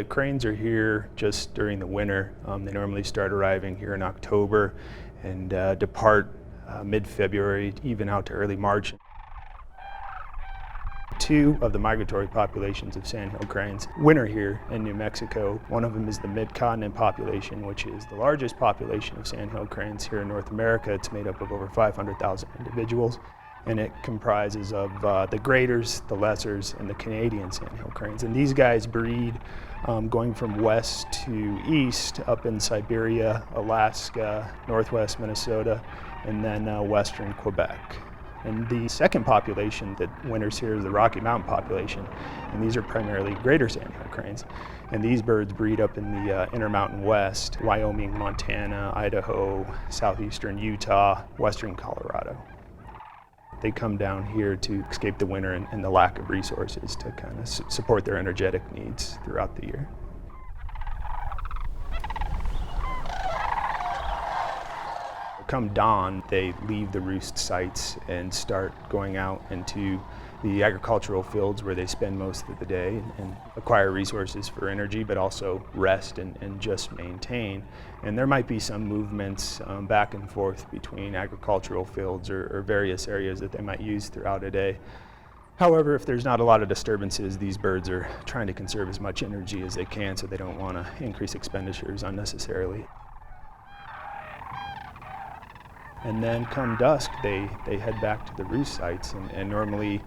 The cranes are here just during the winter. They normally start arriving here in October and depart mid-February, even out to early March. Two of the migratory populations of sandhill cranes winter here in New Mexico. One of them is the mid-continent population, which is the largest population of sandhill cranes here in North America. It's made up of over 500,000 individuals, and it comprises of the greaters, the lessers, and the Canadian sandhill cranes. And these guys breed going from west to east up in Siberia, Alaska, northwest Minnesota, and then western Quebec. And the second population that winters here is the Rocky Mountain population, and these are primarily greater sandhill cranes. And these birds breed up in the Intermountain West, Wyoming, Montana, Idaho, southeastern Utah, western Colorado. They come down here to escape the winter and the lack of resources to kind of support their energetic needs throughout the year. Come dawn, they leave the roost sites and start going out into the agricultural fields where they spend most of the day and acquire resources for energy, but also rest and just maintain. And there might be some movements back and forth between agricultural fields or various areas that they might use throughout a day. However, if there's not a lot of disturbances, these birds are trying to conserve as much energy as they can, so they don't want to increase expenditures unnecessarily. And then come dusk, they head back to the roost sites, and normally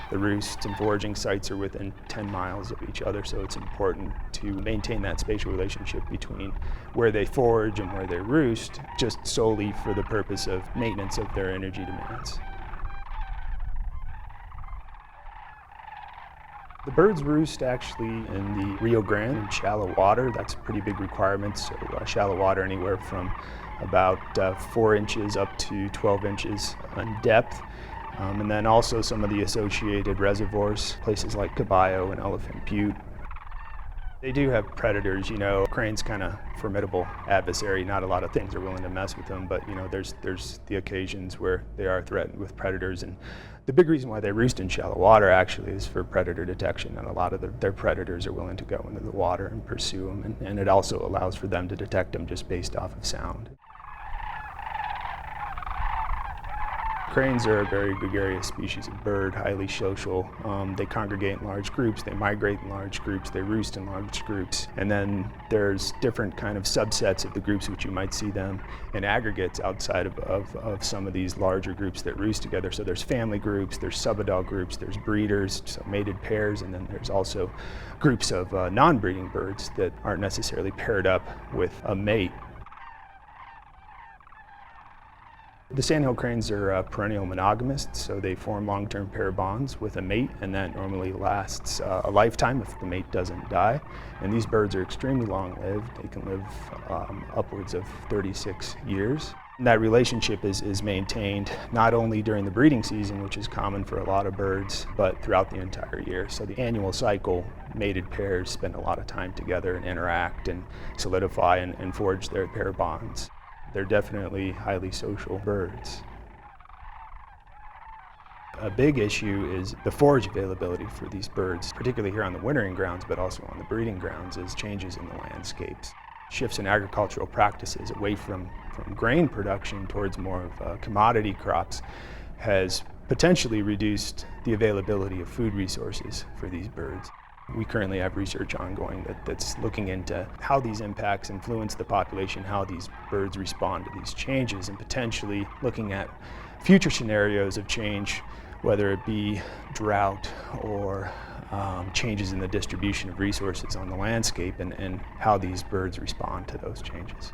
the roost and foraging sites are within 10 miles of each other, so it's important to maintain that spatial relationship between where they forage and where they roost, just solely for the purpose of maintenance of their energy demands. The birds roost actually in the Rio Grande in shallow water. That's a pretty big requirement, so shallow water anywhere from about 4 inches up to 12 inches in depth. And then also some of the associated reservoirs, places like Caballo and Elephant Butte. They do have predators, cranes kind of formidable adversary. Not a lot of things are willing to mess with them, but there's the occasions where they are threatened with predators. And the big reason why they roost in shallow water actually is for predator detection, and a lot of their predators are willing to go into the water and pursue them, and it also allows for them to detect them just based off of sound. Cranes are a very gregarious species of bird, highly social. They congregate in large groups, they migrate in large groups, they roost in large groups. And then there's different kind of subsets of the groups which you might see them in aggregates outside of some of these larger groups that roost together. So there's family groups, there's sub-adult groups, there's breeders, so mated pairs, and then there's also groups of non-breeding birds that aren't necessarily paired up with a mate. The sandhill cranes are perennial monogamists, so they form long-term pair bonds with a mate, and that normally lasts a lifetime if the mate doesn't die. And these birds are extremely long-lived. They can live upwards of 36 years. And that relationship is maintained not only during the breeding season, which is common for a lot of birds, but throughout the entire year. So the annual cycle, mated pairs spend a lot of time together and interact and solidify and forge their pair bonds. They're definitely highly social birds. A big issue is the forage availability for these birds, particularly here on the wintering grounds, but also on the breeding grounds, is changes in the landscapes. Shifts in agricultural practices away from grain production towards more of commodity crops has potentially reduced the availability of food resources for these birds. We currently have research ongoing that's looking into how these impacts influence the population, how these birds respond to these changes, and potentially looking at future scenarios of change, whether it be drought or changes in the distribution of resources on the landscape, and how these birds respond to those changes.